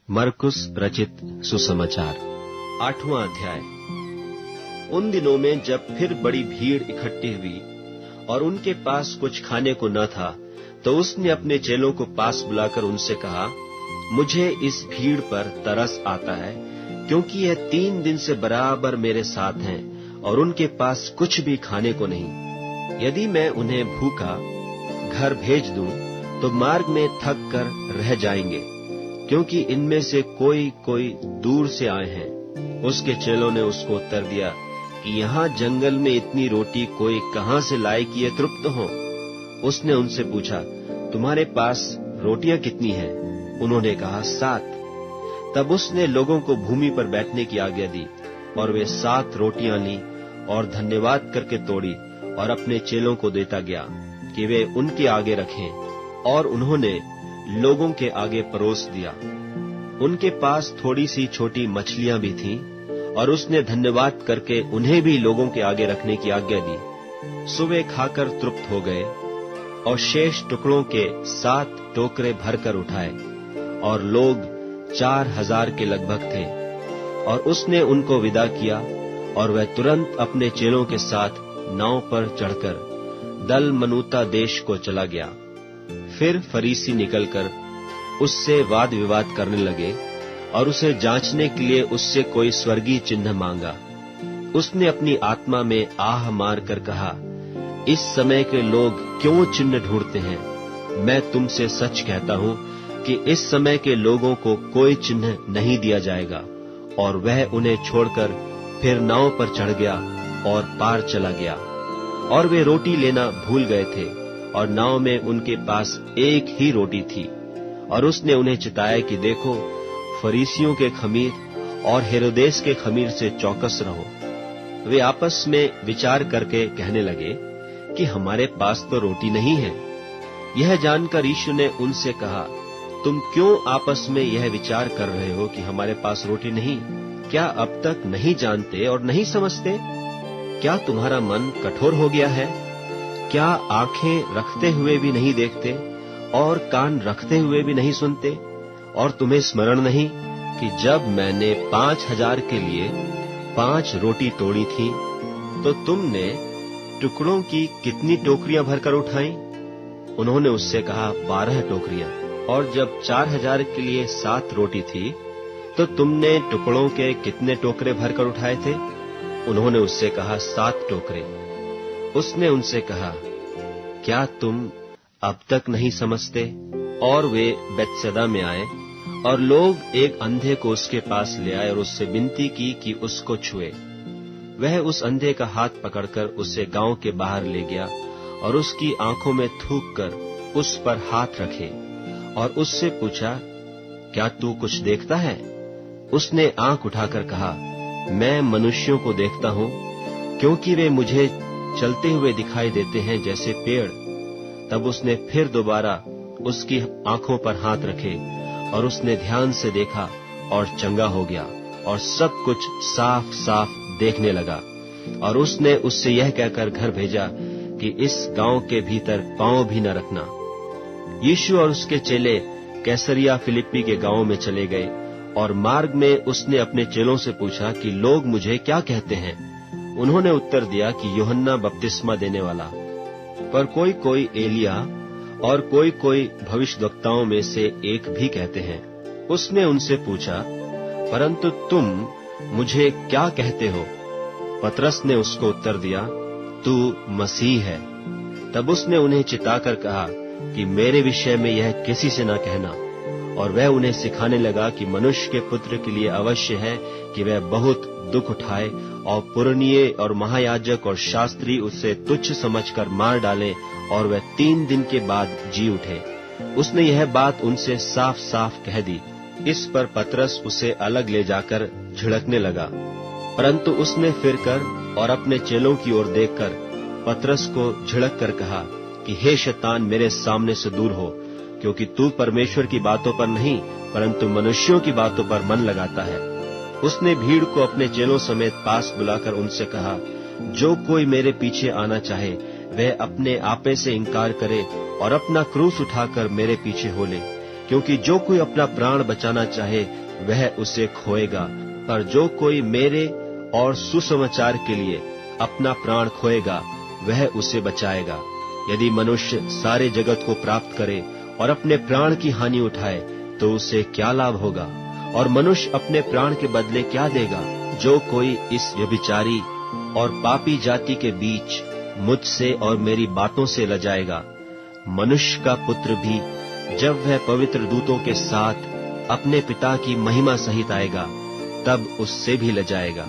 मरकुस रचित सुसमाचार 8वां अध्याय। उन दिनों में जब फिर बड़ी भीड़ इकट्ठी हुई और उनके पास कुछ खाने को न था, तो उसने अपने चेलों को पास बुलाकर उनसे कहा, मुझे इस भीड़ पर तरस आता है, क्योंकि यह 3 दिन से बराबर मेरे साथ हैं और उनके पास कुछ भी खाने को नहीं। यदि मैं उन्हें भूखा घर भेज दूं, तो मार्ग में थक कर रह जाएंगे, क्योंकि इनमें से कोई कोई दूर से आए हैं। उसके चेलों ने उसको उत्तर दिया कि यहाँ जंगल में इतनी रोटी कोई कहाँ से लाए कि ये तृप्त हो। उसने उनसे पूछा, तुम्हारे पास रोटियां कितनी हैं? उन्होंने कहा, 7। तब उसने लोगों को भूमि पर बैठने की आज्ञा दी और वे 7 रोटियां ली और धन्यवाद करके तोड़ी और अपने चेलों को देता गया कि वे उनके आगे रखें, और उन्होंने लोगों के आगे परोस दिया। उनके पास थोड़ी सी छोटी मछलियां भी थीं, और उसने धन्यवाद करके उन्हें भी लोगों के आगे रखने की आज्ञा दी। सो वे खाकर तृप्त हो गए और शेष टुकड़ों के 7 टोकरे भरकर उठाए, और लोग 4000 के लगभग थे। और उसने उनको विदा किया, और वह तुरंत अपने चेलों के साथ नाव पर चढ़कर दलमनूता देश को चला गया। फिर फरीसी निकलकर उससे वाद विवाद करने लगे और उसे जांचने के लिए उससे कोई स्वर्गीय चिन्ह मांगा। उसने अपनी आत्मा में आह मार कर कहा, इस समय के लोग क्यों चिन्ह ढूंढते हैं? मैं तुमसे सच कहता हूं कि इस समय के लोगों को कोई चिन्ह नहीं दिया जाएगा। और वह उन्हें छोड़कर फिर नाव पर चढ़ गया और पार चला गया। और वे रोटी लेना भूल गए थे, और नाव में उनके पास एक ही रोटी थी। और उसने उन्हें चिताया कि देखो, फरीसियों के खमीर और हेरोदेस के खमीर से चौकस रहो। वे आपस में विचार करके कहने लगे कि हमारे पास तो रोटी नहीं है। यह जानकर यीशु ने उनसे कहा, तुम क्यों आपस में यह विचार कर रहे हो कि हमारे पास रोटी नहीं? क्या अब तक नहीं जानते और नहीं समझते? क्या तुम्हारा मन कठोर हो गया है? क्या आंखें रखते हुए भी नहीं देखते और कान रखते हुए भी नहीं सुनते? और तुम्हें स्मरण नहीं कि जब मैंने 5000 के लिए 5 रोटी तोड़ी थी, तो तुमने टुकड़ों की कितनी टोकरियां भरकर उठाई? उन्होंने उससे कहा, 12 टोकरियां। और जब 4000 के लिए 7 रोटी थी, तो तुमने टुकड़ों के कितने टोकरे भरकर उठाए थे? उन्होंने उससे कहा, 7 टोकरे। उसने उनसे कहा, क्या तुम अब तक नहीं समझते? और वे बेतसैदा में आए, और लोग एक अंधे को उसके पास ले आए और उससे विनती की कि उसको छुए। वह उस अंधे का हाथ पकड़कर उसे गांव के बाहर ले गया और उसकी आंखों में थूक कर उस पर हाथ रखे और उससे पूछा, क्या तू कुछ देखता है? उसने आंख उठाकर कहा, मैं मनुष्यों को देखता हूं, क्योंकि वे मुझे चलते हुए दिखाई देते हैं जैसे पेड़। तब उसने फिर दोबारा उसकी आंखों पर हाथ रखे, और उसने ध्यान से देखा और चंगा हो गया और सब कुछ साफ साफ देखने लगा। और उसने उससे यह कहकर घर भेजा कि इस गांव के भीतर पांव भी न रखना। यीशु और उसके चेले कैसरिया फिलिप्पी के गांव में चले गए, और मार्ग में उसने अपने चेलों से पूछा कि लोग मुझे क्या कहते हैं? उन्होंने उत्तर दिया कि यूहन्ना बपतिस्मा देने वाला, पर कोई कोई एलिया और कोई कोई भविष्यद्वक्ताओं में से एक भी कहते हैं। उसने उनसे पूछा, परंतु तुम मुझे क्या कहते हो? पतरस ने उसको उत्तर दिया, तू मसीह है। तब उसने उन्हें चिताकर कहा कि मेरे विषय में यह किसी से न कहना। और वह उन्हें सिखाने लगा कि मनुष्य के पुत्र के लिए अवश्य है कि वह बहुत दुख उठाए, और पुरनिये और महायाजक और शास्त्री उसे तुच्छ समझकर मार डालें, और वह 3 दिन के बाद जी उठे। उसने यह बात उनसे साफ साफ कह दी। इस पर पतरस उसे अलग ले जाकर झिड़कने लगा, परंतु उसने फिरकर और अपने चेलों की ओर देखकर पतरस को झिड़क कर कहा कि हे शैतान, मेरे सामने से दूर हो, क्योंकि तू परमेश्वर की बातों पर नहीं परंतु मनुष्यों की बातों पर मन लगाता है। उसने भीड़ को अपने चेलों समेत पास बुलाकर उनसे कहा, जो कोई मेरे पीछे आना चाहे, वह अपने आपे से इनकार करे और अपना क्रूस उठाकर मेरे पीछे हो ले। क्योंकि जो कोई अपना प्राण बचाना चाहे वह उसे खोएगा, पर जो कोई मेरे और सुसमाचार के लिए अपना प्राण खोएगा वह उसे बचाएगा। यदि मनुष्य सारे जगत को प्राप्त करे और अपने प्राण की हानि उठाए तो उसे क्या लाभ होगा, और मनुष्य अपने प्राण के बदले क्या देगा? जो कोई इस व्यभिचारी और पापी जाति के बीच मुझसे और मेरी बातों से लजाएगा, मनुष्य का पुत्र भी जब वह पवित्र दूतों के साथ अपने पिता की महिमा सहित आएगा तब उससे भी लजाएगा।